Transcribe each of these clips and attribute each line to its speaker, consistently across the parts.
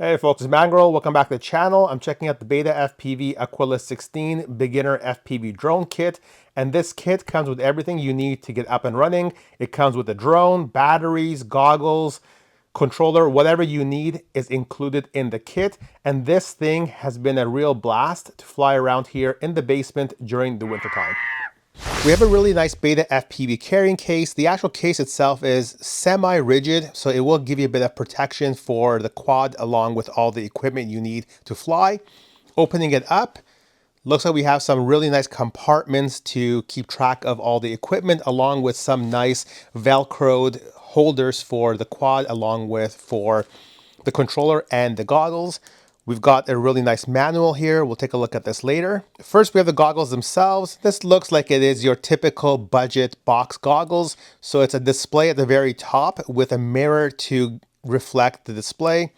Speaker 1: Hey folks, it's Mangrel. Welcome back to the channel. I'm checking out the BetaFPV Aquila16 Beginner FPV Drone Kit. And this kit comes with everything you need to get up and running. It comes with a drone, batteries, goggles, controller, whatever you need is included in the kit. And this thing has been a real blast to fly around here in the basement during the wintertime. We have a really nice BetaFPV carrying case. The actual case itself is semi-rigid, so it will give you a bit of protection for the quad along with all the equipment you need to fly. Opening it up, looks like we have some really nice compartments to keep track of all the equipment, along with some nice Velcroed holders for the quad, along with for the controller and the goggles. We've got a really nice manual here. We'll take a look at this later. First, we have the goggles themselves. This looks like it is your typical budget box goggles. So it's a display at the very top with a mirror to reflect the display.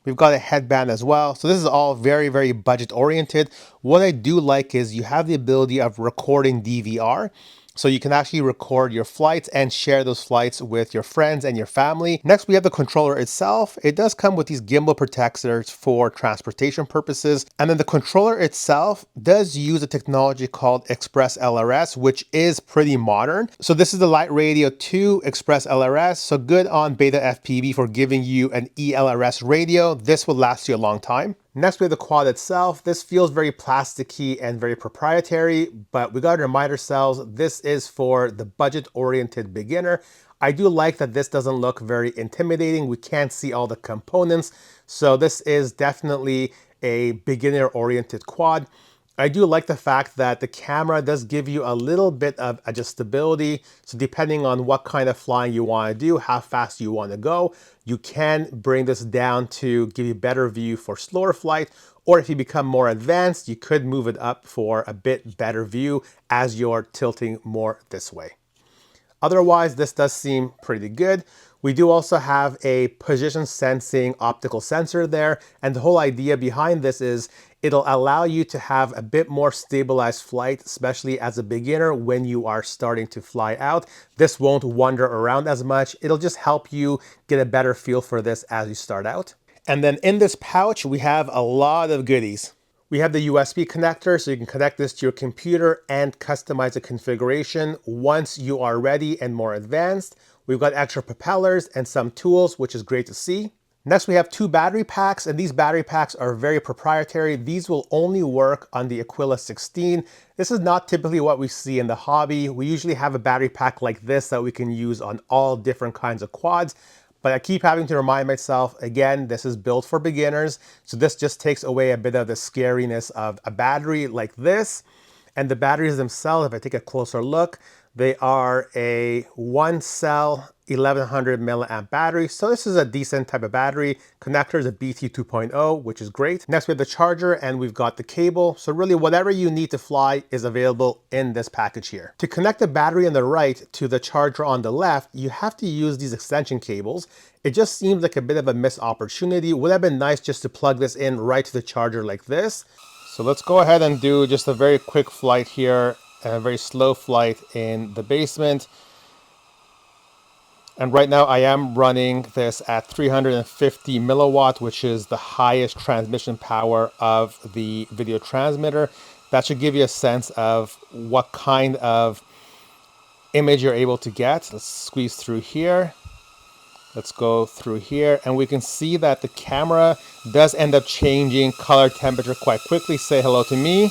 Speaker 1: We've got a headband as well. So this is all very, very budget oriented. What I do like is you have the ability of recording DVR. So you can actually record your flights and share those flights with your friends and your family. Next, we have the controller itself. It does come with these gimbal protectors for transportation purposes. And then the controller itself does use a technology called Express LRS, which is pretty modern. So this is the Light Radio 2 Express LRS. So good on BetaFPV for giving you an eLRS radio. This will last you a long time. Next, we have the quad itself. This feels very plasticky and very proprietary, but we got to remind ourselves this is for the budget-oriented beginner. I do like that this doesn't look very intimidating. We can't see all the components, so this is definitely a beginner-oriented quad. I do like the fact that the camera does give you a little bit of adjustability. So depending on what kind of flying you want to do, how fast you want to go, you can bring this down to give you a better view for slower flight. Or if you become more advanced, you could move it up for a bit better view as you're tilting more this way. Otherwise, this does seem pretty good. We do also have a position sensing optical sensor there. And the whole idea behind this is it'll allow you to have a bit more stabilized flight, especially as a beginner when you are starting to fly out. This won't wander around as much. It'll just help you get a better feel for this as you start out. And then in this pouch, we have a lot of goodies. We have the USB connector, so you can connect this to your computer and customize the configuration once you are ready and more advanced. We've got extra propellers and some tools, which is great to see. Next, we have 2 battery packs, and these battery packs are very proprietary. These will only work on the Aquila16. This is not typically what we see in the hobby. We usually have a battery pack like this that we can use on all different kinds of quads. But I keep having to remind myself, again, this is built for beginners. So this just takes away a bit of the scariness of a battery like this. And the batteries themselves, if I take a closer look, they are a 1-cell 1100 milliamp battery. So this is a decent type of battery. Connector is a BT 2.0, which is great. Next, we have the charger and we've got the cable. So really whatever you need to fly is available in this package here. To connect the battery on the right to the charger on the left, you have to use these extension cables. It just seems like a bit of a missed opportunity. Would have been nice just to plug this in right to the charger like this. So let's go ahead and do just a very quick flight here, a very slow flight in the basement. And right now I am running this at 350 milliwatt, which is the highest transmission power of the video transmitter. That should give you a sense of what kind of image you're able to get. Let's squeeze through here. Let's go through here, and we can see that the camera does end up changing color temperature quite quickly. Say hello to me.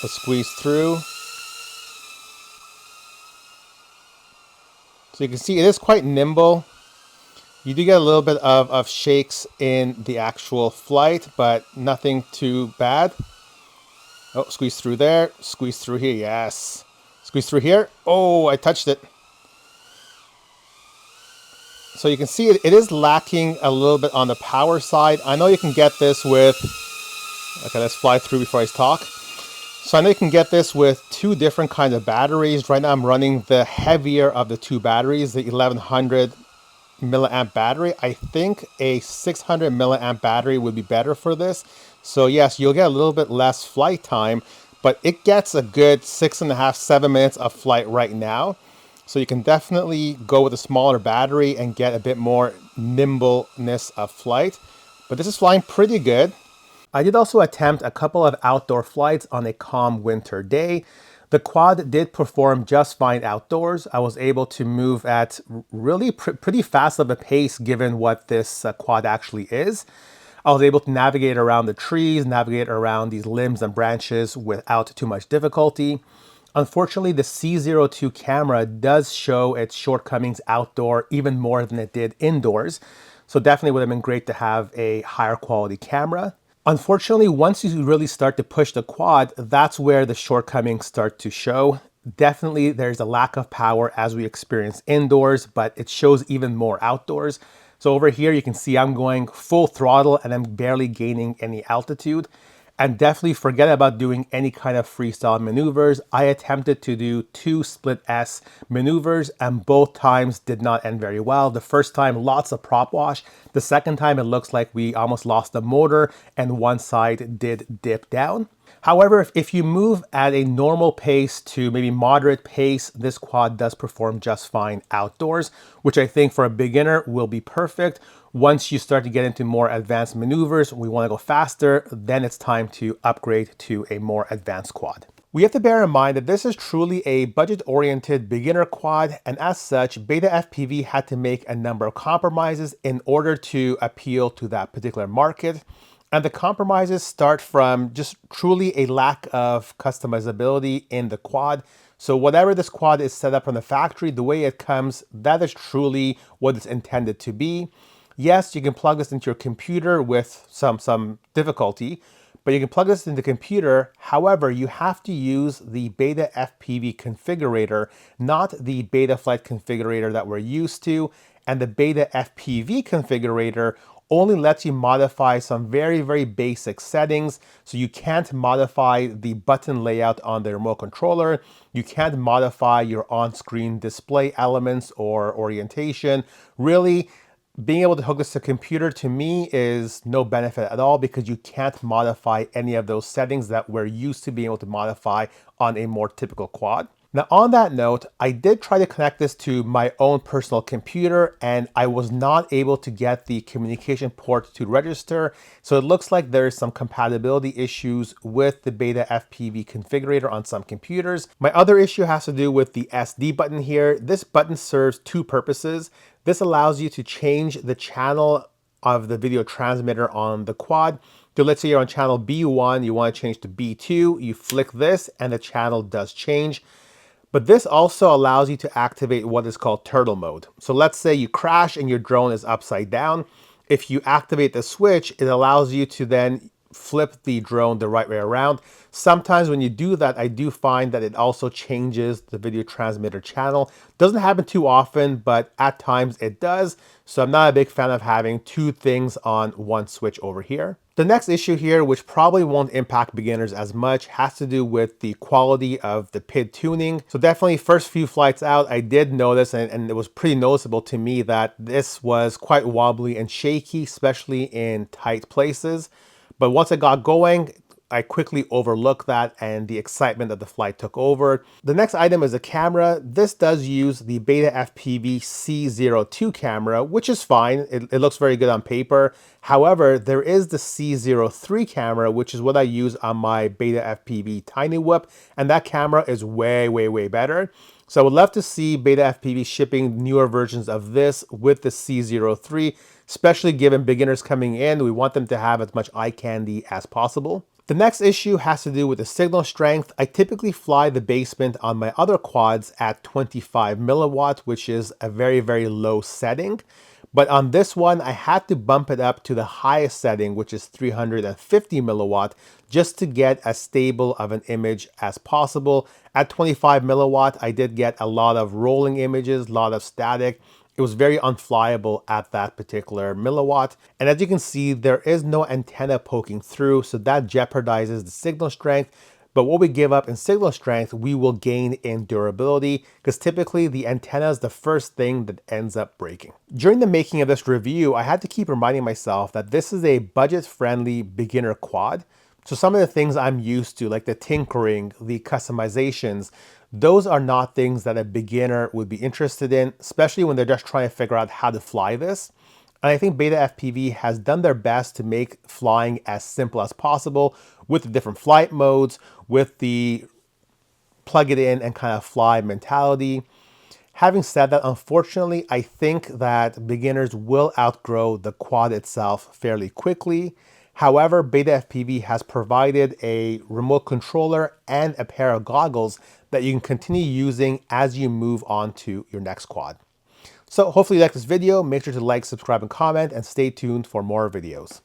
Speaker 1: Let's squeeze through. So you can see it is quite nimble. You do get a little bit of shakes in the actual flight, but nothing too bad. Oh, squeeze through there. Squeeze through here. Yes. Squeeze through here. Oh, I touched it. So you can see it is lacking a little bit on the power side. I know you can get this with, okay, let's fly through before I talk. So I know you can get this with 2 different kinds of batteries. Right now I'm running the heavier of the 2 batteries, the 1100 milliamp battery. I think a 600 milliamp battery would be better for this. So yes, you'll get a little bit less flight time, but it gets a good 6.5, 7 minutes of flight right now. So you can definitely go with a smaller battery and get a bit more nimbleness of flight. But this is flying pretty good. I did also attempt a couple of outdoor flights on a calm winter day. The quad did perform just fine outdoors. I was able to move at really pretty fast of a pace given what this quad actually is. I was able to navigate around the trees, navigate around these limbs and branches without too much difficulty. Unfortunately, the C02 camera does show its shortcomings outdoor even more than it did indoors. So definitely would have been great to have a higher quality camera. Unfortunately, once you really start to push the quad, that's where the shortcomings start to show. Definitely there's a lack of power as we experience indoors, but it shows even more outdoors. So over here, you can see I'm going full throttle and I'm barely gaining any altitude. And definitely forget about doing any kind of freestyle maneuvers. I attempted to do 2 split S maneuvers and both times did not end very well. The first time, lots of prop wash. The second time, it looks like we almost lost the motor and one side did dip down. However, if you move at a normal pace to maybe moderate pace, this quad does perform just fine outdoors, which I think for a beginner will be perfect. Once you start to get into more advanced maneuvers, we want to go faster, then it's time to upgrade to a more advanced quad. We have to bear in mind that this is truly a budget-oriented beginner quad, and as such, BetaFPV had to make a number of compromises in order to appeal to that particular market. And the compromises start from just truly a lack of customizability in the quad. So whatever this quad is set up from the factory, the way it comes, that is truly what it's intended to be. Yes, you can plug this into your computer with some difficulty, but you can plug this into the computer. However, you have to use the BetaFPV configurator, not the Betaflight configurator that we're used to. And the BetaFPV configurator only lets you modify some very, very basic settings. So you can't modify the button layout on the remote controller. You can't modify your on-screen display elements or orientation. Really, being able to hook this to a computer to me is no benefit at all because you can't modify any of those settings that we're used to being able to modify on a more typical quad. Now on that note, I did try to connect this to my own personal computer and I was not able to get the communication port to register. So it looks like there's some compatibility issues with the BetaFPV configurator on some computers. My other issue has to do with the SD button here. This button serves two purposes. This allows you to change the channel of the video transmitter on the quad. So let's say you're on channel B1, you want to change to B2, you flick this and the channel does change. But this also allows you to activate what is called turtle mode. So let's say you crash and your drone is upside down. If you activate the switch, it allows you to then flip the drone the right way around. Sometimes when you do that, I do find that it also changes the video transmitter channel. Doesn't happen too often, but at times it does. So I'm not a big fan of having two things on one switch over here. The next issue here, which probably won't impact beginners as much, has to do with the quality of the PID tuning. So definitely first few flights out, I did notice, and it was pretty noticeable to me that this was quite wobbly and shaky, especially in tight places. But once I got going, I quickly overlooked that and the excitement of the flight took over. The next item is a camera. This does use the BetaFPV C02 camera, which is fine. It looks very good on paper. However, there is the C03 camera, which is what I use on my BetaFPV Tiny Whoop, and that camera is way, way, way better. So I would love to see BetaFPV shipping newer versions of this with the C03, especially given beginners coming in. We want them to have as much eye candy as possible. The next issue has to do with the signal strength. I typically fly the basement on my other quads at 25 milliwatt, which is a very, very low setting. But on this one, I had to bump it up to the highest setting, which is 350 milliwatt, just to get as stable of an image as possible. At 25 milliwatt, I did get a lot of rolling images, a lot of static. It was very unflyable at that particular milliwatt. And as you can see, there is no antenna poking through, so that jeopardizes the signal strength. But what we give up in signal strength, we will gain in durability, because typically the antenna is the first thing that ends up breaking. During the making of this review, I had to keep reminding myself that this is a budget-friendly beginner quad. So some of the things I'm used to, like the tinkering, the customizations, those are not things that a beginner would be interested in, especially when they're just trying to figure out how to fly this. And I think BetaFPV has done their best to make flying as simple as possible with the different flight modes, with the plug it in and kind of fly mentality. Having said that, unfortunately, I think that beginners will outgrow the quad itself fairly quickly. However, BetaFPV has provided a remote controller and a pair of goggles that you can continue using as you move on to your next quad. So hopefully you like this video. Make sure to like, subscribe, and comment, and stay tuned for more videos.